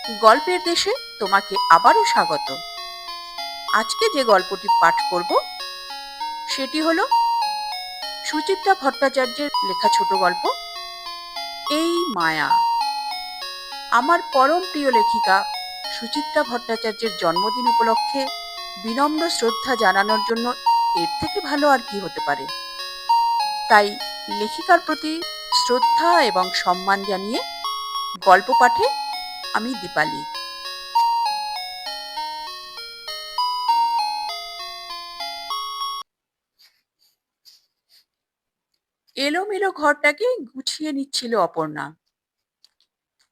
গল্পের দেশে তোমাকে আবারও স্বাগত। আজকে যে গল্পটি পাঠ করব সেটি হলো সুচিত্রা ভট্টাচার্যের লেখা ছোট গল্প এই মায়া। আমার পরম প্রিয় লেখিকা সুচিত্রা ভট্টাচার্যের জন্মদিন উপলক্ষে বিনম্র শ্রদ্ধা জানানোর জন্য এর থেকে ভালো আর কি হতে পারে। তাই লেখিকার প্রতি শ্রদ্ধা এবং সম্মান জানিয়ে গল্প পাঠে আমি দীপালি। এলোমেলো ঘরটাকে গুছিয়ে নিচ্ছিল অপর্ণা।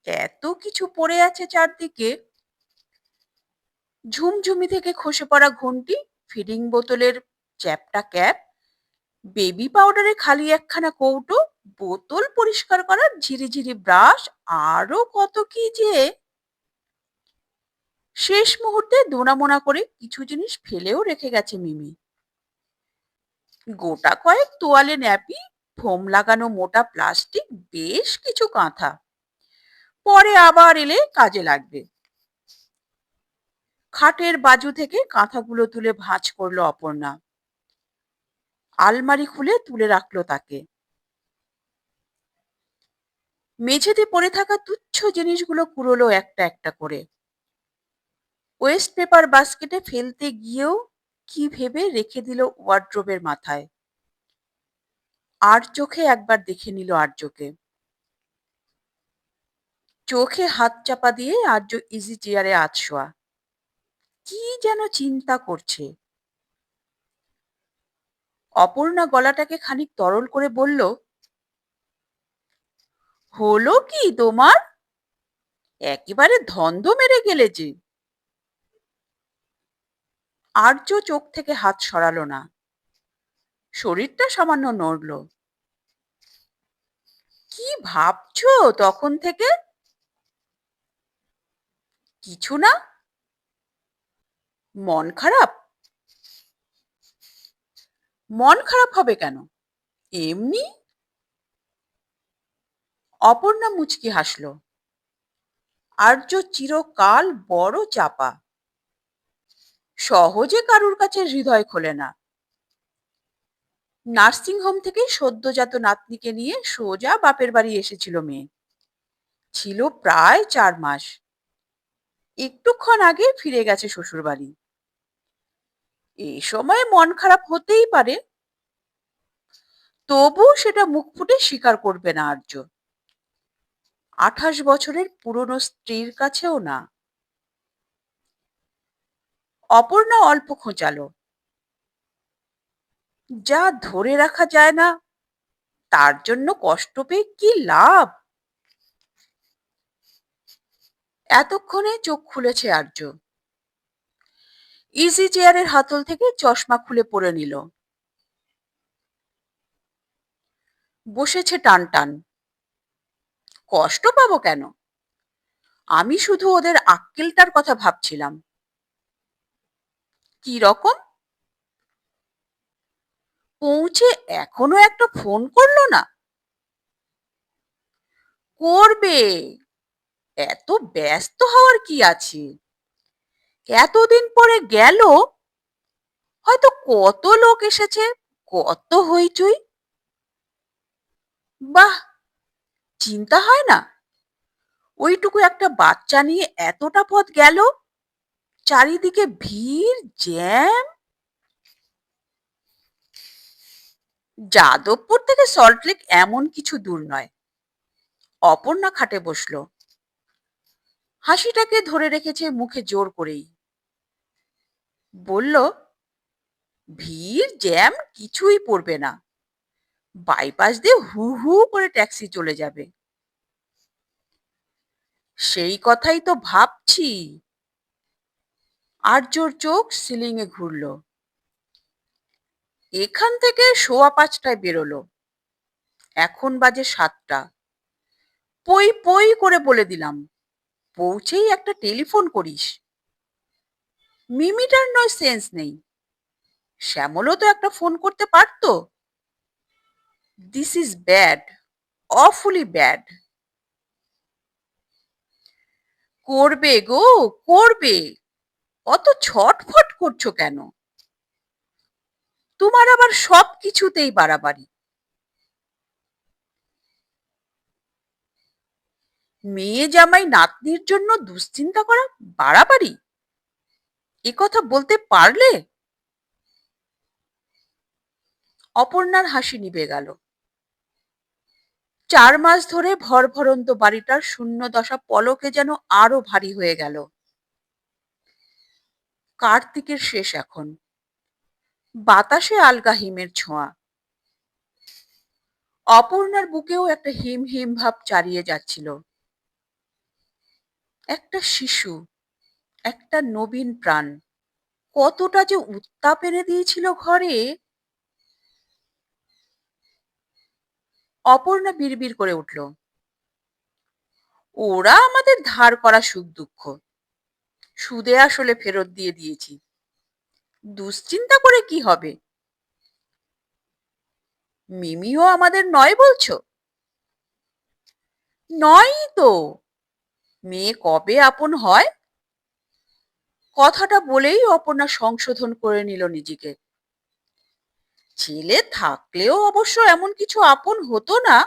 এত কিছু পড়ে আছে চারদিকে, ঝুমঝুমি থেকে খসে পড়া ঘন্টি, ফিডিং বোতলের চ্যাপ্টা ক্যাপ, বেবি পাউডারে খালি একখানা কৌটো, বোতল পরিষ্কার করার ঝিরিঝিরি ব্রাশ, আরো কত কি যে। শেষ মুহূর্তে দোনামোনা করে কিছু জিনিস ফেলেও রেখে গেছে মিমি। গোটা কয়েক তোয়ালে ন্যাপি, ফোম লাগানো মোটা প্লাস্টিক, বেশ কিছু কাঁথা। পরে আবার এলে কাজে লাগবে। খাটের বাজু থেকে কাঁথাগুলো তুলে ভাঁজ করলো অপর্ণা। আলমারি খুলে তুলে রাখলো তাকে। মেঝেতে পড়ে থাকা তুচ্ছ জিনিসগুলো কুড়োলো একটা একটা করে। ওয়েস্ট পেপার বাস্কেটে ফেলতে গিয়েও কি ভেবে রেখে দিল ওয়ার্ড্রোবের মাথায়। আর চোখে একবার দেখে নিল আর্যকে। চোখে হাত চাপা দিয়ে আর্য ইজি চেয়ারে আধশোয়া। কি যেন চিন্তা করছে। অপর্ণা গলাটাকে খানিক তরল করে বলল, হলো কি তোমার? একেবারে ধন্ধ মেরে গেলে যে। আর্য চোখ থেকে হাত সরালো না, শরীরটা সামান্য নড়ল। কি ভাবছো তখন থেকে? কিছু না। মন খারাপ? মন খারাপ হবে কেন? এমনি। অপর্ণা মুচকি হাসল। আর্য চিরকাল বড় চাপা, সহজে কারুর কাছে হৃদয় খোলে না। নার্সিং হোম থেকে সদ্যজাত নাতনিকে নিয়ে সোজা বাপের বাড়ি এসেছিল মেয়ে। ছিল প্রায় 4 মাস। একটুক্ষণ আগে ফিরে গেছে শ্বশুর বাড়ি। এই সময় মন খারাপ হতেই পারে, তবু সেটা মুখ ফুটে স্বীকার করবে না আর্য। 28 বছরের পুরনো স্ত্রীর কাছেও না। অপর্ণা অল্প খোঁচালো। যা ধরে রাখা যায় না তার জন্য কষ্ট পেয়ে কি লাভ? এতক্ষণে চোখ খুলেছে আর্য। ইজি চেয়ারের হাতল থেকে চশমা খুলে পরে নিল। বসেছে টান টান। কষ্ট পাবো কেন? আমি শুধু ওদের আক্কেলটার কথা ভাবছিলাম। কি রকম? পৌঁছে এখনো একটা ফোন করলো না? করবে। এত ব্যস্ত হওয়ার কি আছে? এতদিন পরে গেল, হয়তো কত লোক এসেছে, কত হইচই। বাহ, চিন্তা হয় না? ওইটুকু একটা বাচ্চা নিয়ে এতটা পথ গেল, চারিদিকে ভিড় জ্যাম। যাদবপুর থেকে সল্টলেক এমন কিছু দূর নয়। অপর্ণা খাটে বসলো, হাসিটাকে ধরে রেখেছে মুখে জোর করেই। বলল, ভিড় জ্যাম কিছুই পড়বে না। বাইপাস দিয়ে হু হু করে ট্যাক্সি চলে যাবে। সেই কথাই তো ভাবছি। আর্যর চোখ সিলিং এ ঘুরল। এখান থেকে 5:15 বেরোলো, এখন বাজে 7টা। পই পই করে বলে দিলাম, পৌঁছেই একটা টেলিফোন করিস। মিমিটার নয় সেন্স নেই, শ্যামলও তো একটা ফোন করতে পারতো। This is bad, awfully bad. করবে গো, করবে। অত ছটফট করছো কেন? তোমার আবার সবকিছুতেই বাড়াবাড়ি। মেয়ে জামাই নাতনির জন্য দুশ্চিন্তা করা বাড়াবাড়ি? এ কথা বলতে পারলে? অপর্ণার হাসি নিভে গেল। 4 মাস ধরে ভরভরন্ত বাড়িটার শূন্য দশা পলকে যেন আরো ভারী হয়ে গেল। কার্তিকের শেষ এখন। বাতাসে আলগা হিমের ছোঁয়া। অপর্ণার বুকেও একটা হিম হিম ভাব চারিয়ে যাচ্ছিল। একটা শিশু, একটা নবীন প্রাণ, কতটা যে উত্তাপ এনে দিয়েছিল ঘরে। অপর্ণা বিড়বিড় করে উঠল, ওরা আমাদের ধার করা সুখ দুঃখ সুদে আসলে ফেরত দিয়ে দিয়েছি, দুশ্চিন্তা করে কি হবে? মিমিও আমাদের নয় বলছো? নয়ই তো। মেয়ে কবে আপন হয়? কথাটা বলেই অপর্ণা সংশোধন করে নিল নিজেকে। ছেলে থাকলেও অবশ্য এমন কিছু আপন হতো না,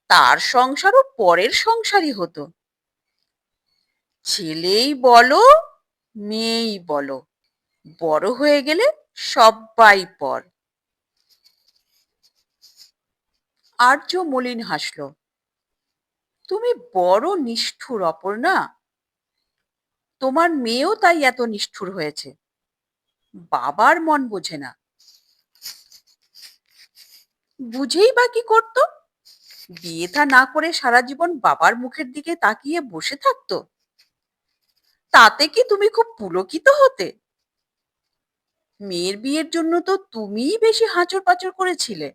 তার সংসারও পরের সংসারই হতো। ছেলেই বলো, মেয়েই বলো, বড় হয়ে গেলে সব্বাই পর। আর্য মলিন হাসল। তুমি বড় নিষ্ঠুর অপর্ণা। তোমার মেয়েও তাই এত নিষ্ঠুর হয়েছে, বাবার মন বোঝে না। বুঝেই বা কি করতো? বিয়ে থা না করে সারা জীবন বাবার মুখের দিকে তাকিয়ে বসে থাকতো? তাতে কি তুমি খুব পুলকিত হতে? মেয়ের বিয়ের জন্য তো তুমিই বেশি হাঁচড় পাঁচড় করেছিলে।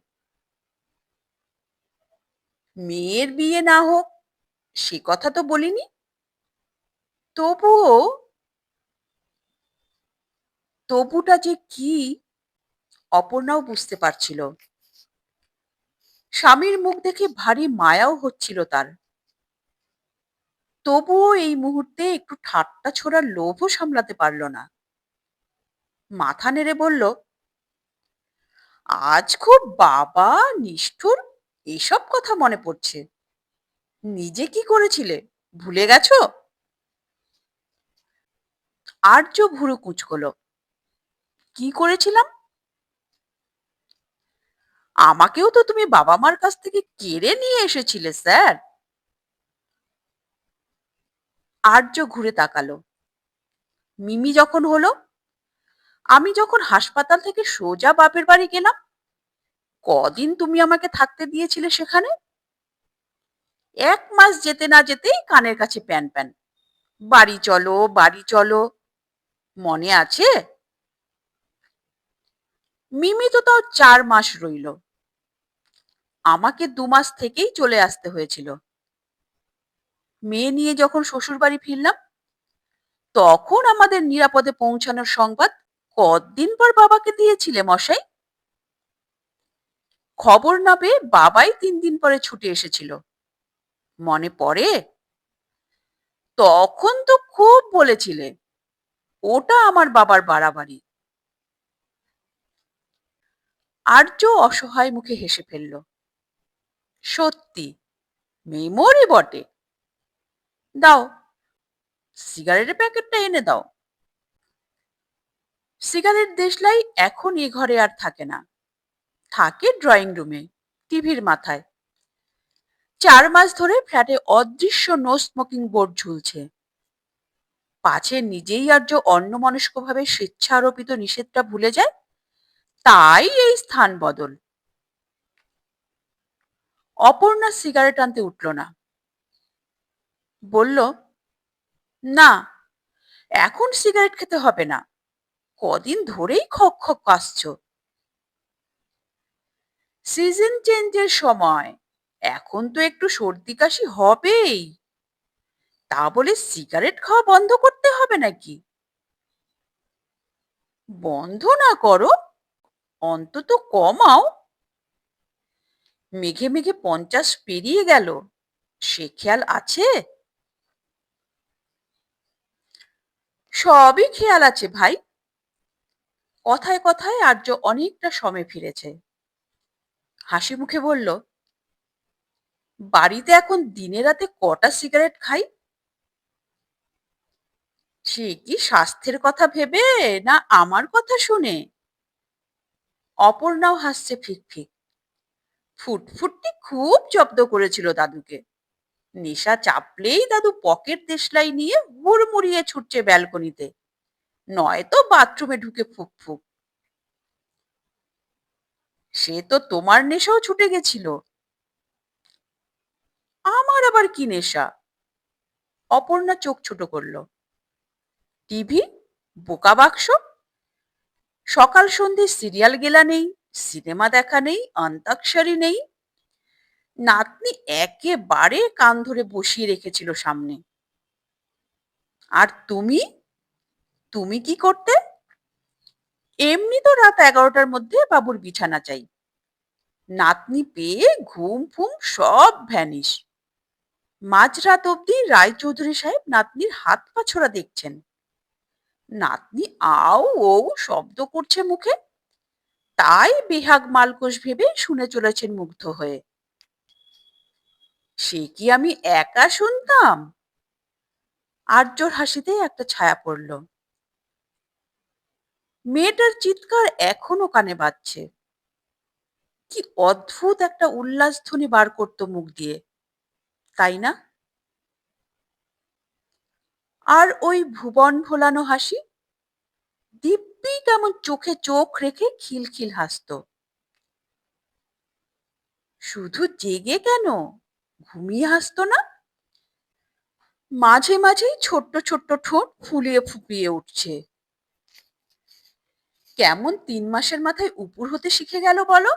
মেয়ের বিয়ে না হোক সে কথা তো বলিনি, তবুও তবুটা যে কি অপর্ণাও বুঝতে পারছিল। স্বামীর মুখ দেখে ভারী মায়াও হচ্ছিল তার, তবুও এই মুহূর্তে একটু ঠাট্টা ছোড়ার লোভও সামলাতে পারল না। মাথা নেড়ে বলল, আজ খুব বাবা নিষ্ঠুর এসব কথা মনে পড়ছে। নিজে কি করেছিলে ভুলে গেছো? আর্য ভুরু কুঁচকলো। কি করেছিলাম? আমাকেও তো তুমি বাবা মার কাছ থেকে কেড়ে নিয়ে এসেছিলে স্যার। আর্য ঘুরে তাকালো। মিমি যখন হলো, আমি যখন হাসপাতাল থেকে সোজা বাপের বাড়ি গেলাম, কদিন তুমি আমাকে থাকতে দিয়েছিলে সেখানে? 1 মাস যেতে না যেতেই কানের কাছে প্যান প্যান, বাড়ি চলো বাড়ি চলো, মনে আছে? মিমি তো তাও 4 মাস রইল, আমাকে 2 মাস থেকেই চলে আসতে হয়েছিল। মেয়ে নিয়ে যখন শ্বশুর বাড়ি ফিরলাম, তখন আমাদের নিরাপদে পৌঁছানোর সংবাদ কতদিন পর বাবাকে দিয়েছিলে মশাই? খবর না পেয়ে বাবাই 3 দিন পরে ছুটে এসেছিল, মনে পড়ে? তখন তো খুব বলেছিলে ওটা আমার বাবার বাড়াবাড়ি। আর্য অসহায় মুখে হেসে ফেলল। সত্যি মেমোরি বটে। দাও, সিগারেটের প্যাকেটটা এনে দাও। সিগারেট দেশলাই এখন এ ঘরে আর থাকে না, থাকে ড্রয়িং রুমে টিভির মাথায়। 4 মাস ধরে ফ্ল্যাটে অদৃশ্য নো স্মোকিং বোর্ড ঝুলছে। পাছে নিজেই আর্য অন্যমনস্কভাবে স্বেচ্ছারোপিত নিষেধটা ভুলে যায়, তাই এই স্থান বদল। অপর্ণা সিগারেট আনতে উঠল না, বলল, না এখন সিগারেট খেতে হবে না, কদিন ধরেই খক খক কাশছো। সিজন চেঞ্জের সময়, এখন তো একটু সর্দি কাশি হবেই, তা বলে সিগারেট খাওয়া বন্ধ করতে হবে নাকি? বন্ধ না করো, অন্তত কমাও। মেঘে মেঘে 50 পেরিয়ে গেল, সে খেয়াল আছে? সবই খেয়াল আছে ভাই। কথায় কথায় আর্য অনেকটা সমে ফিরেছে। হাসি মুখে বলল, বাড়িতে এখন দিনে রাতে কটা সিগারেট খাই? সে কি স্বাস্থ্যের কথা ভেবে না আমার কথা শুনে? অপর্ণাও হাসছে ফিক ফিক। ফুটফুটটি খুব জব্দ করেছিল দাদুকে। নেশা চাপলেই দাদু পকেট দেশলাই নিয়ে হুড়মুড়িয়ে ছুটছে ব্যালকনিতে, নয়তো বাথরুমে ঢুকে ফুক ফুক। সে তো তোমার নেশাও ছুটে গেছিল। আমার আবার কি নেশা? অপর্ণা চোখ ছোট করলো। টিভি, বোকা বাক্স, সকাল সন্ধে সিরিয়াল গেলা নেই, সিনেমা দেখা নেই, অন্তাক্ষরী নেই। নাতনি একেবারে কান ধরে বসিয়ে রেখেছিল সামনে। আর তুমি, তুমি কি করতে? এমনি তো রাত 11টার মধ্যে বাবুর বিছানা চাই। নাতনি পেয়ে ঘুম ফুম সব ভ্যানিশ। মাঝরাত অবধি রায়চৌধুরী সাহেব নাতনির হাত পা ছোড়া দেখছেন। নাতনি আউ ও শব্দ করছে মুখে, তাই বেহাগ মালকোষ ভেবে শুনে চলেছেন মুগ্ধ হয়ে। সে কি আমি একা শুনতাম? আর্যর হাসিতে একটা ছায়া পড়ল। মেয়েটার চিৎকার এখনো কানে বাজছে। কি অদ্ভুত একটা উল্লাসধ্বনি বার করতো মুখ দিয়ে, তাই না? আর ওই ভুবন ভোলানো হাসি, দিব্যি কেমন চোখে চোখ রেখে খিলখিল হাসতো। শুধু জেগে কেন, ঘুমিয়ে হাসতো না? মাঝে মাঝেই ছোট্ট ছোট্ট ঠোঁট ফুলিয়ে ফুপিয়ে উঠছে। কেমন 3 মাসের মাথায় উপুর হতে শিখে গেল বলো?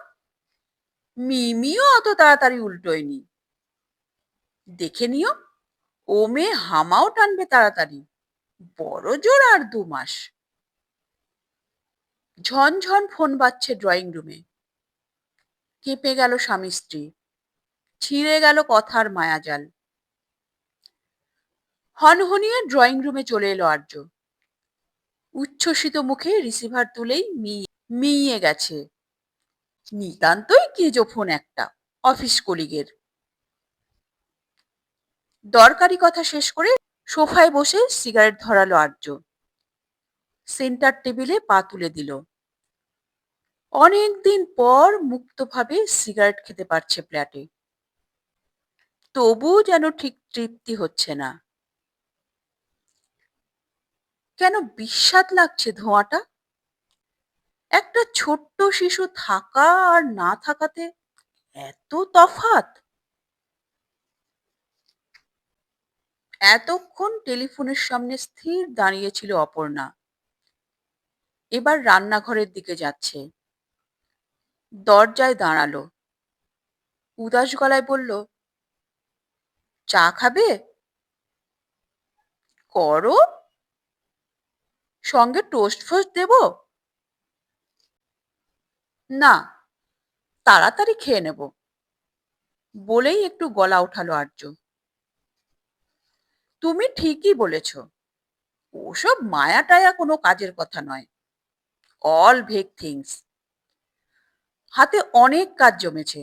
মিমিও অত তাড়াতাড়ি উল্টোয়নি। দেখে নিও, ও মেয়ে হামাও টানবে তাড়াতাড়ি। বড় জোর আর 2 মাস। ঝনঝন ফোন বাজছে ড্রয়িং রুমে। কেঁপে গেল স্বামী স্ত্রী, ছিঁড়ে গেল কথার মায়াজাল। হনহনিয়ে ড্রয়িং রুমে চলে এলো আর্য। উচ্ছ্বসিত মুখে রিসিভার তুলেই মিইয়ে গেছে। নিতান্তই কেজো ফোন একটা, অফিস কলিগের। দরকারি কথা শেষ করে সোফায় বসে সিগারেট ধরালো আর্য। সেন্টার টেবিলে পা তুলে দিল। অনেকদিন পর মুক্তভাবে সিগারেট খেতে পারছে ফ্ল্যাটে। তবু যেন ঠিক তৃপ্তি হচ্ছে না। কেন বিস্বাদ লাগছে ধোঁয়াটা। একটা ছোট্ট শিশু থাকা আর না থাকাতে এত তফাৎ। এতক্ষণ টেলিফোনের সামনে স্থির দাঁড়িয়েছিল অপর্ণা, এবার রান্নাঘরের দিকে যাচ্ছে। দরজায় দাঁড়ালো, উদাস গলায় বলল, চা খাবে? করো, সঙ্গে টোস্ট ফোস্ট দেবো? না, তাড়াতাড়ি খেয়ে নেব। বলেই একটু গলা উঠালো আর্য। তুমি ঠিকই বলেছ, ওসব মায়া টায়া কোনো কাজের কথা নয়। All vague things. হাতে অনেক কাজ জমেছে,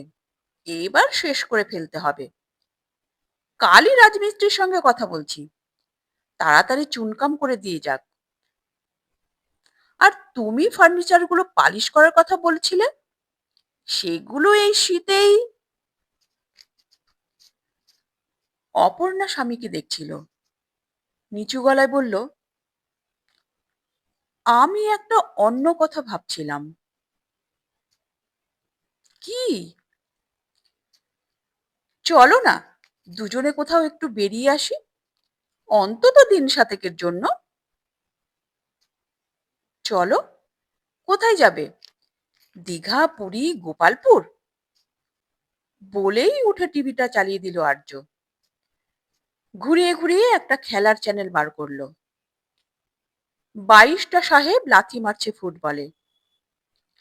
এবার শেষ করে ফেলতে হবে। কালই রাজমিস্ত্রির সঙ্গে কথা বলছি, তাড়াতাড়ি চুনকাম করে দিয়ে যাক। আর তুমি ফার্নিচার গুলো পালিশ করার কথা বলছিলে, সেগুলো এই শীতেই। অপর্ণা স্বামীকে দেখছিল, নিচু গলায় বলল, আমি একটা অন্য কথা ভাবছিলাম। কি? চলো না, দুজনে কোথাও একটু বেরিয়ে আসি, অন্তত দিন সাতেকের জন্য। চলো। কোথায় যাবে? দীঘা, পুরী, গোপালপুর? বলেই উঠে টিভিটা চালিয়ে দিল আর্য। ঘুরিয়ে ঘুরিয়ে একটা খেলার চ্যানেল বার করলো। 22টা সাহেব লাথি মারছে ফুটবলে।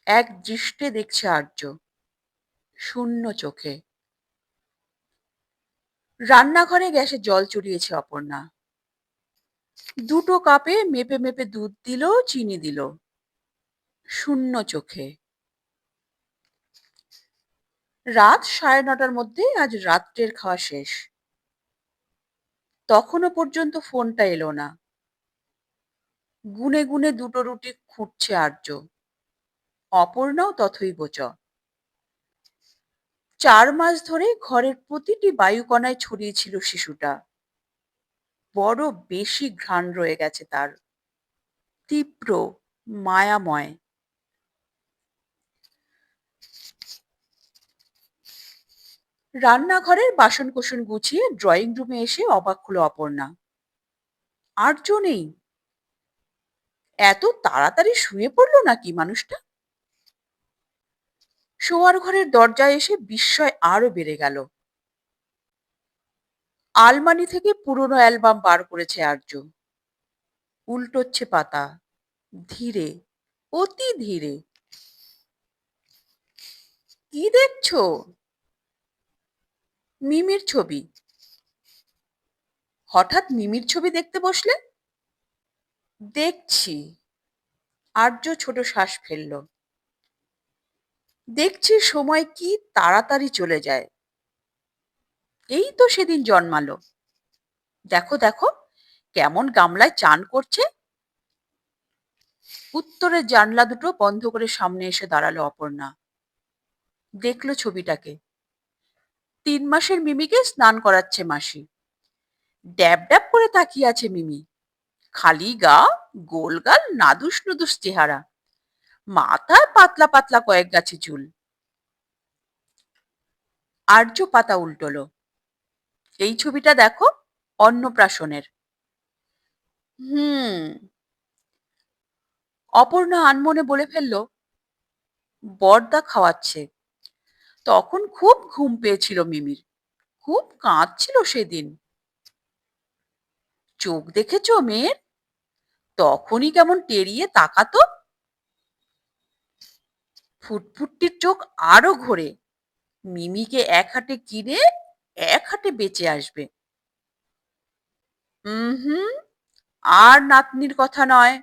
এক দৃষ্টে দেখছে আর্য, শূন্য চোখে। রান্নাঘরে গ্যাসে জল চড়িয়েছে অপর্ণা। দুটো কাপে মেপে মেপে দুধ দিল, চিনি দিল, শূন্য চোখে। রাত 9:30টার মধ্যে আজ রাত্রের খাওয়া শেষ। তখনও পর্যন্ত ফোনটা এলো না। গুনে গুনে দুটো রুটি খুঁটছে আর্য। অপর্ণাও তথৈব চ। 4 মাস ধরে ঘরের প্রতিটি বায়ুকণায় ছড়িয়েছিল শিশুটা। বড় বেশি ঘ্রাণ রয়ে গেছে তার, তীব্র, মায়াময়। রান্নাঘরের বাসনকোসন গুছিয়ে ড্রয়িং রুমে এসে অবাক হলো অপর্ণা। আর্য নেই। এত তাড়াতাড়ি শুয়ে পড়লো নাকি মানুষটা? শোয়ার ঘরের দরজায় এসে বিস্ময় আরো বেড়ে গেল। আলমারি থেকে পুরনো অ্যালবাম বার করেছে আর্য। উল্টোচ্ছে পাতা, ধীরে, অতি ধীরে। কি দেখছো? মিমির ছবি। হঠাৎ মিমির ছবি দেখতে বসলে? দেখছি। আর্য ছোট শ্বাস ফেলল। দেখছি সময় কি তাড়াতাড়ি চলে যায়। এই তো সেদিন জন্মালো। দেখো দেখো, কেমন গামলায় চান করছে। উত্তরের জানলা দুটো বন্ধ করে সামনে এসে দাঁড়ালো অপর্ণা। দেখলো ছবিটাকে। 3 মাসের মিমিকে স্নান করাচ্ছে মাসি। ড্যাব ড্যাব করে তাকিয়ে আছে মিমি। খালি গা, গোল গাল, নাদুস নুদুস চেহারা, মাথায় পাতলা পাতলা কয়েক গাছি চুল। আর্য পাতা উল্টোলো। এই ছবিটা দেখো, অন্নপ্রাশনের। হুম। অপর্ণা আনমনে বলে ফেলল, বড়দা খাওয়াচ্ছে। তখন খুব ঘুম পেয়েছিল মিমির, খুব কাঁদছিল সেদিন। চোখ দেখেছো মেয়ের? তখনই কেমন টেরিয়ে তাকাতো। ফুটফুটটির চোখ আরো ঘোরে। মিমিকে এক হাতে কিনে এক হাতে বেঁচে আসবে। হুম, আর নাতনির কথা নয়।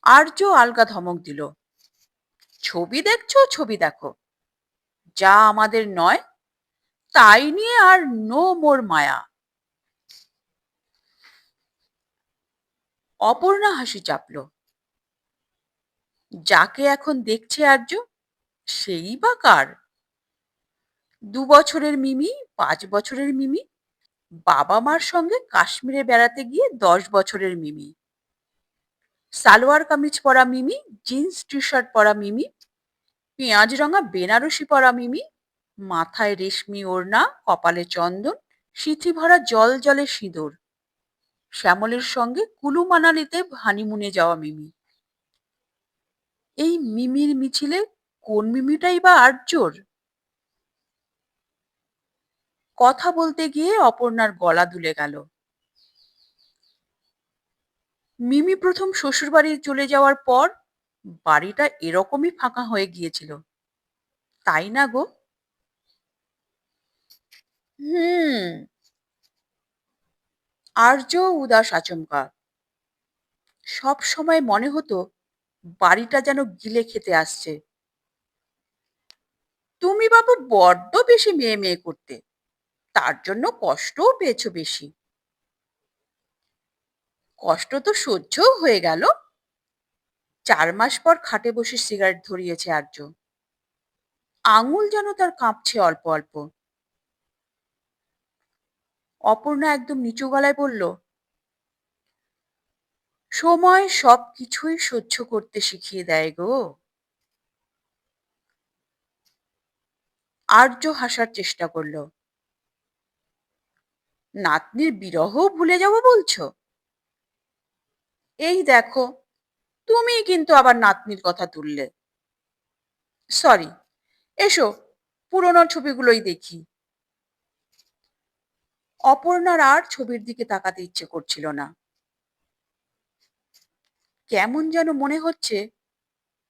আর্য আলগা ধমক দিল। ছবি দেখছো, ছবি দেখো। যা আমাদের নয় তাই নিয়ে আর নো মোর মায়া। অপর্ণা হাসি চাপল। যাকে এখন দেখছে আর্য, সেই বা কার? 2 বছরের মিমি, 5 বছরের মিমি, বাবা মার সঙ্গে কাশ্মীরে বেড়াতে গিয়ে 10 বছরের মিমি, সালোয়ার কামিজ পরা মিমি, জিন্স টি শার্ট পরা মিমি, পেঁয়াজ রঙা বেনারসি পরা মিমি, মাথায় রেশমি ওড়না, কপালে চন্দন, সিথি ভরা জল জলে সিঁদুর, শ্যামলের সঙ্গে কুলু মানালিতে হানিমুনে যাওয়া মিমি। এই মিমির মিছিলে কোন মিমিটাই বা আর্যর? কথা বলতে গিয়ে অপর্ণার গলা দুলে গেল। মিমি প্রথম শ্বশুরবাড়ি চলে যাওয়ার পর বাড়িটা এরকমই ফাঁকা হয়ে গিয়েছিল, তাই না গো? হুম। আর্য উদাস আচমকা। সব সময় মনে হতো বাড়িটা যেন গিলে খেতে আসছে। তুমি বাবু বড্ড বেশি মেয়ে মেয়ে করতে, তার জন্য কষ্টও পেয়েছো বেশি। কষ্ট তো সহ্যও হয়ে গেল। 4 মাস পর খাটে বসে সিগারেট ধরিয়েছে আর্য। আঙুল যেন তার কাঁপছে অল্প অল্প। অপর্ণা একদম নিচু গলায় বলল, সময় সব কিছুই সহ্য করতে শিখিয়ে দেয় গো। আর্য হাসার চেষ্টা করলো। নাতনির বিরহ ভুলে যাব বলছো? এই দেখো, তুমি কিন্তু আবার নাতনির কথা তুললে। সরি, এসো পুরনো ছবিগুলোই দেখি। অপর্ণার আর ছবির দিকে তাকাতে ইচ্ছে করছিল না। কেমন যেন মনে হচ্ছে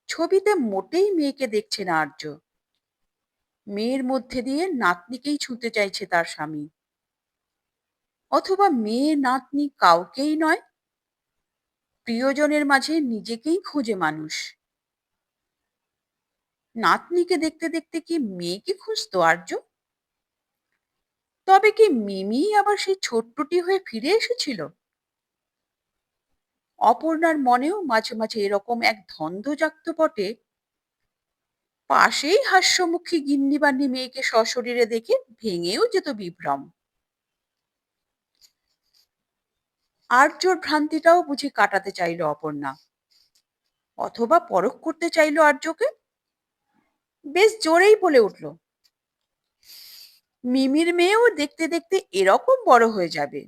ছবিতে মোটেই মেয়েকে দেখছে না আর্য। মেয়ের মধ্যে দিয়ে নাতনিকেই ছুঁতে চাইছে তার স্বামী। অথবা মেয়ে নাতনি কাউকেই নয়, প্রিয়জনের মাঝে নিজেকেই খোঁজে মানুষ। নাতনিকে দেখতে দেখতে কি মেয়েকে খুঁজতো আর্য? তবে কি মিমি আবার সেই ছোট্টটি হয়ে ফিরে এসেছিল? অপর্ণার মনেও মাঝে মাঝে এরকম এক ধন্ধ জাগত বটে। পাশেই হাস্যমুখী গিন্নিবান্নি মেয়েকে সশরীরে দেখে ভেঙেও যেত বিভ্রম। আর্যর ভ্রান্তিটাও বুঝি কাটাতে চাইল অপর্ণা, অথবা পরখ করতে চাইল আর্যকে। বেশ জোরেই বলে উঠল, মিমির মেয়েও দেখতে দেখতে এরকম বড় হয়ে যাবে।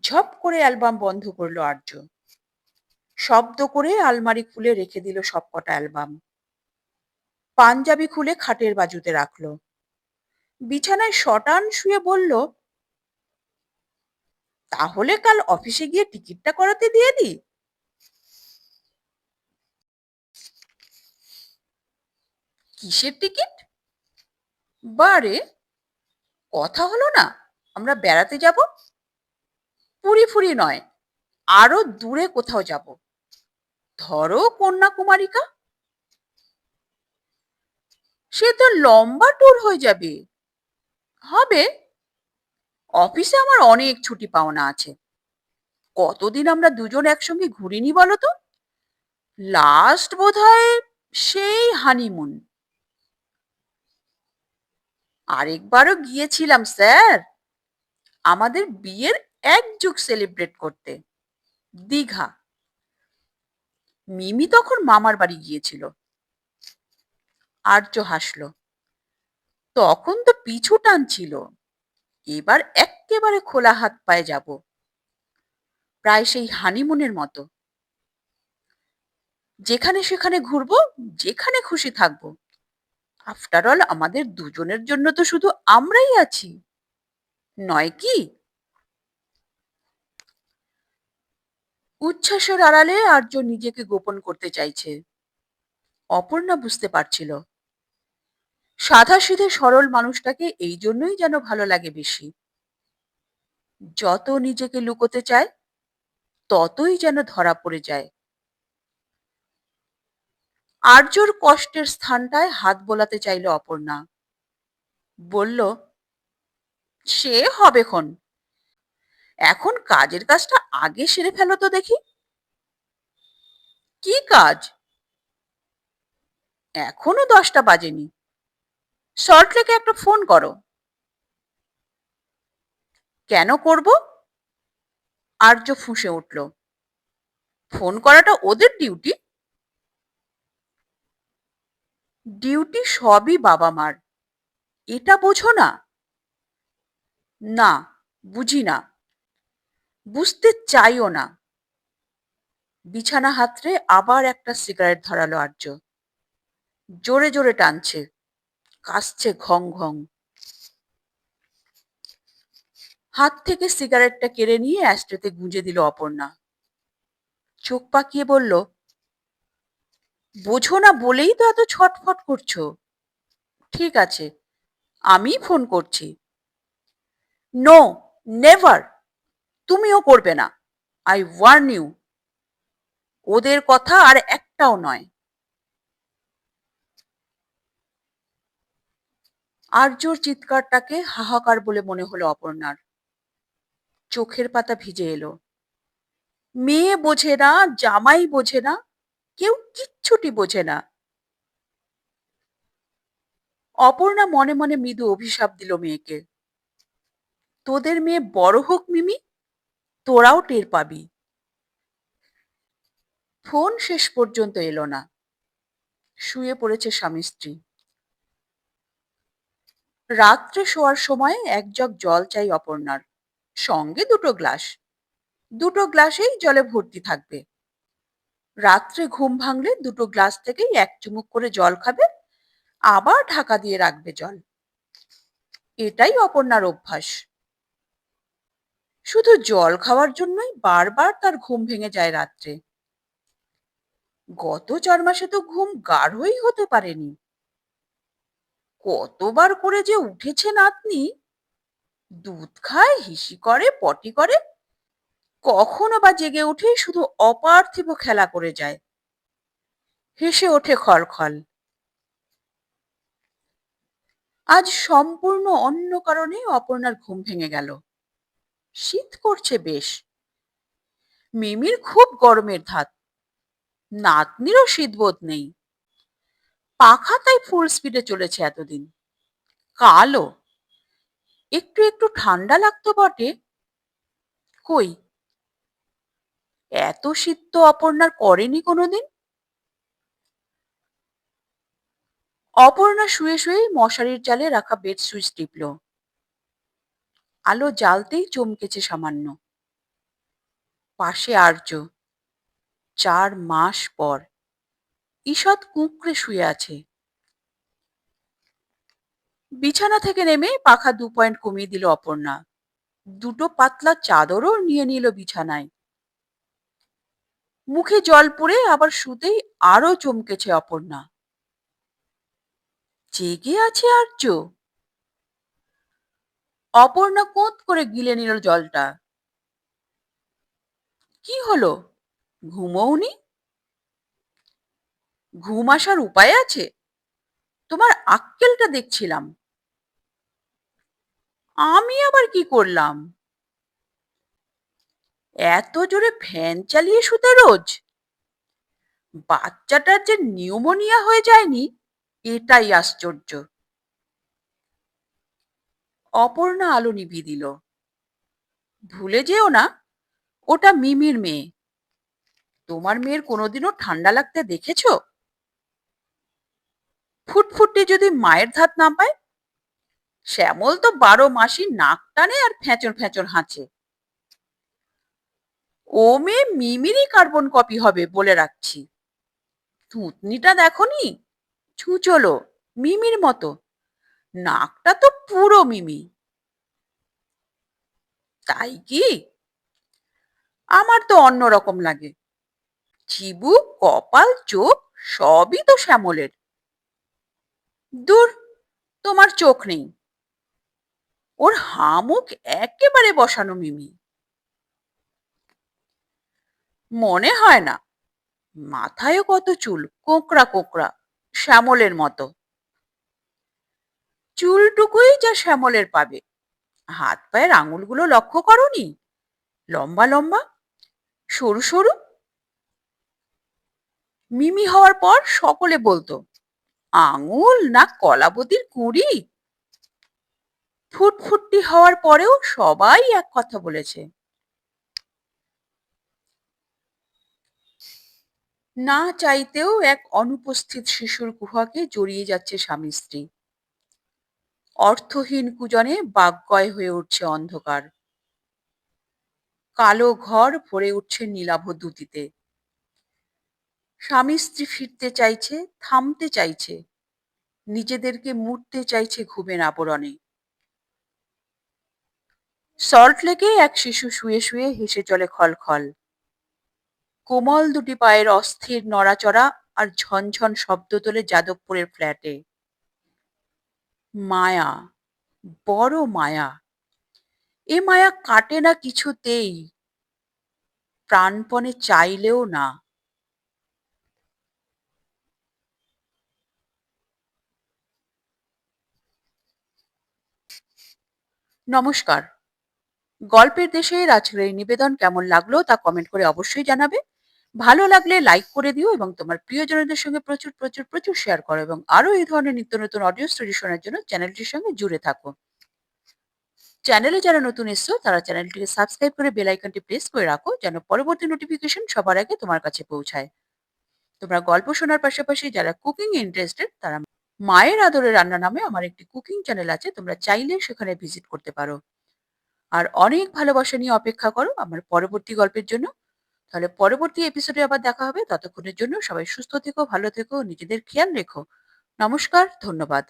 ঝপ করে অ্যালবাম বন্ধ করলো আর্য। শব্দ করে আলমারি খুলে রেখে দিল সবকটা অ্যালবাম। পাঞ্জাবি খুলে খাটের বাজুতে রাখলো। বিছানায় শটান শুয়ে বলল, তাহলে কাল অফিসে গিয়ে টিকিটটা করাতে দিয়ে দি। কিসের টিকিট? বারে, কথা হলো না আমরা বেড়াতে যাব? পুরি ফুরি নয়, আরো দূরে কোথাও যাব। ধরো কন্যাকুমারিকা। সে তো লম্বা ট্যুর হয়ে যাবে। হবে। অফিসে আমার অনেক ছুটি পাওনা আছে। কতদিন আমরা দুজন একসঙ্গে ঘুরিনি বলো তো? লাস্ট বোধহয় সেই হানিমুন। আরেকবারও গিয়েছিলাম স্যার, আমাদের বিয়ের 1 যুগ সেলিব্রেট করতে, দীঘা। মিমি তখন মামার বাড়ি গিয়েছিল। আর্য হাসল। তখন তো পিছু টানছিল, এবার এক্কেবারে খোলা হাত পায়ে যাব, প্রায় সেই হানিমুনের মতো। যেখানে সেখানে ঘুরবো, যেখানে খুশি থাকবো। আফটার অল আমাদের দুজনের জন্য তো শুধু আমরাই আছি, নয় কি? উচ্ছ্বাসের আড়ালে আর্য নিজেকে গোপন করতে চাইছে। অপর্ণা বুঝতে পারছিল, সাধাসিধে সরল মানুষটাকে এই জন্যই যেন ভালো লাগে বেশি। যত নিজেকে লুকোতে চায়, ততই যেন ধরা পড়ে যায়। আর্যর কষ্টের স্থানটায় হাত বোলাতে চাইল অপর্ণা। বলল, সে হবেক্ষণ, এখন কাজের কাজটা আগে সেরে ফেলো তো দেখি। কি কাজ? এখনো 10টা বাজেনি। সল্টলেকে একটা ফোন করো। কেন করব? আর্য ফুঁসে উঠল। ফোন করাটা ওদের ডিউটি? ডিউটি সবই বাবা মার, এটা বোঝো না? না, বুঝি না, বুঝতে চাইও না। বিছানা হাতড়ে আবার একটা সিগারেট ধরালো আর্য। জোরে জোরে টানছে, কাশছে ঘং ঘং। হাত থেকে সিগারেটটা কেড়ে নিয়ে অ্যাস্ট্রেতে গুঁজে দিল অপর্ণা। চোখ পাকিয়ে বলল, বোঝো না বলেই তো এত ছটফট করছো। ঠিক আছে, আমি ফোন করছি। No, never. তুমিও করবে না। I warn you. ওদের কথা আর একটাও নয়। আর্যর চিৎকারটাকে হাহাকার বলে মনে হলো অপর্ণার। চোখের পাতা ভিজে এলো। মেয়ে বোঝে না, জামাই বোঝে না, কেউ কিচ্ছুটি বোঝে না। অপর্ণা মনে মনে মৃদু অভিশাপ দিল মেয়েকে। তোদের মেয়ে বড় হোক মিমি, তোরাও টের পাবি। ফোন শেষ পর্যন্ত এলো না। শুয়ে পড়েছে স্বামী স্ত্রী। রাত্রে শোয়ার সময় 1 জগ জল চাই অপর্ণার, সঙ্গে 2টো গ্লাস। 2টো গ্লাসেই জলে ভর্তি থাকবে। রাত্রে ঘুম ভাঙলে 2টো গ্লাস থেকেই 1 চুমুক করে জল খাবে, আবার ঢাকা দিয়ে রাখবে জল। এটাই অপর্ণার অভ্যাস। শুধু জল খাওয়ার জন্যই বারবার তার ঘুম ভেঙে যায় রাত্রে। গত 4 মাসে তো ঘুম গাঢ়ই হতে পারেনি। কতবার করে যে উঠেছে নাতনি। দুধ খায়, হিসি করে, পটি করে, কখনো বা জেগে উঠে শুধু অপার্থিব খেলা করে যায়। হেসে ওঠে খলখল। আজ সম্পূর্ণ অন্য কারণে অপর্ণার ঘুম ভেঙে গেল। শীত করছে বেশ। মিমির খুব গরমের ধাত। নাতনিরও শীতবোধ নেই। পাখা তাই ফুল স্পিডে চলেছে এতদিন। কালও একটু একটু ঠান্ডা লাগতো বটে, কই এত শীত তো অপর্ণার করেনি কোনোদিন। অপর্ণা শুয়ে শুয়েই মশারির জালে রাখা বেড সুইচ টিপল। আলো জ্বালতেই চমকেছে সামান্য। পাশে আর্য, 4 মাস পর। ঈষৎ কুঁকড়ে শুয়ে আছে। বিছানা থেকে নেমে পাখা 2 পয়েন্ট কমিয়ে দিল অপর্ণা। দুটো পাতলা চাদরও নিয়ে নিল বিছানায়। মুখে জল পড়ে আবার শুতেই আরো চমকেছে অপর্ণা। জেগে আছে আর্য। অপর্ণা কোঁত করে গিলে নিল জলটা। কি হলো, ঘুমোওনি? ঘুম আসার উপায় আছে? তোমার আক্কেলটা দেখছিলাম। আমি আবার কি করলাম? এত জোরে ফ্যান চালিয়ে শুতে রোজ? বাচ্চাটার যে নিউমোনিয়া হয়ে যায়নি, এটাই আশ্চর্য। অপর্ণা আলো নিভিয়ে দিল। ভুলে যেও না, ওটা মিমির মেয়ে। তোমার মেয়ের কোনোদিনও ঠান্ডা লাগতে দেখেছো? ফুটফুটে যদি মায়ের ধাত না পায়। শ্যামল তো 12 মাসই নাক টানে আর ফ্যাঁচর ফ্যাঁচর হাঁচে। ও মেয়ে মিমিরই কার্বন কপি হবে বলে রাখছি। থুতনিটা দেখনি? ছুঁচলো, মিমির মতো। নাকটা তো পুরো মিমি। তাই কি? আমার তো অন্যরকম লাগে। চিবুক, কপাল, চোখ সবই তো শ্যামলের। দূর, তোমার চোখ নেই। ওর হাঁ-মুখ একেবারে বসানো মিমি। মনে হয় না। মাথায়ও কত চুল, কোঁকড়া কোঁকড়া, শ্যামলের মতো। চুলটুকুই যা শ্যামলের পাবে। হাত পায়ের আঙুলগুলো লক্ষ্য করনি? লম্বা লম্বা, সরু সরু। মিমি হওয়ার পর সকলে বলতো, আঙুল না কলাবতীর কুঁড়ি। ফুটফুট্টি হওয়ার পরেও সবাই এক কথা বলেছে। না চাইতেও এক অনুপস্থিত শিশুর কুহাকে জড়িয়ে যাচ্ছে স্বামী স্ত্রী। অর্থহীন কুজনে বাগ্যয় হয়ে উঠছে অন্ধকার। কালো ঘর ভরে উঠছে নীলাভ দ্যুতিতে। স্বামী স্ত্রী ফিরতে চাইছে, থামতে চাইছে, নিজেদেরকে মুড়তে চাইছে ঘুমের আবরণে। সল্ট লেকে এক শিশু শুয়ে শুয়ে হেসে চলে খলখল। কোমল দুটি পায়ের অস্থির নড়াচড়া আর ঝনঝন শব্দ তোলে যাদবপুরের ফ্ল্যাটে। মায়া, বড় মায়া। এ মায়া কাটে না কিছুতেই, প্রাণপণে চাইলেও না। নমস্কার। গল্পের দেশের আজকের এই নিবেদন কেমন লাগলো তা কমেন্ট করে অবশ্যই জানাবে। ভালো লাগলে লাইক করে দিও এবং তোমার প্রিয়জনদের সঙ্গে প্রচুর প্রচুর প্রচুর শেয়ার করো এবং আরো এই ধরনের নিত্য নতুন অডিও স্টোরি শোনার জন্য চ্যানেলটির সঙ্গে জুড়ে থাকো। চ্যানেলে যারা নতুন এসছো তারা চ্যানেলটিকে সাবস্ক্রাইব করে বেল আইকনটি প্রেস করে রাখো যেন পরবর্তী নোটিফিকেশন সবার আগে তোমার কাছে পৌঁছায়। তোমরা গল্প শোনার পাশাপাশি যারা কুকিং এ ইন্টারেস্টেড তারা মায়ের আদরে রান্না নামে আমার একটি কুকিং চ্যানেল আছে, তোমরা চাইলে সেখানে ভিজিট করতে পারো। আর অনেক ভালোবাসা নিয়ে অপেক্ষা করো আমার পরবর্তী গল্পের জন্য। তাহলে পরবর্তী এপিসোডে আবার দেখা হবে। ততক্ষণের জন্য সবাই সুস্থ থেকো, ভালো থেকো, নিজেদের খেয়াল রেখো। নমস্কার, ধন্যবাদ।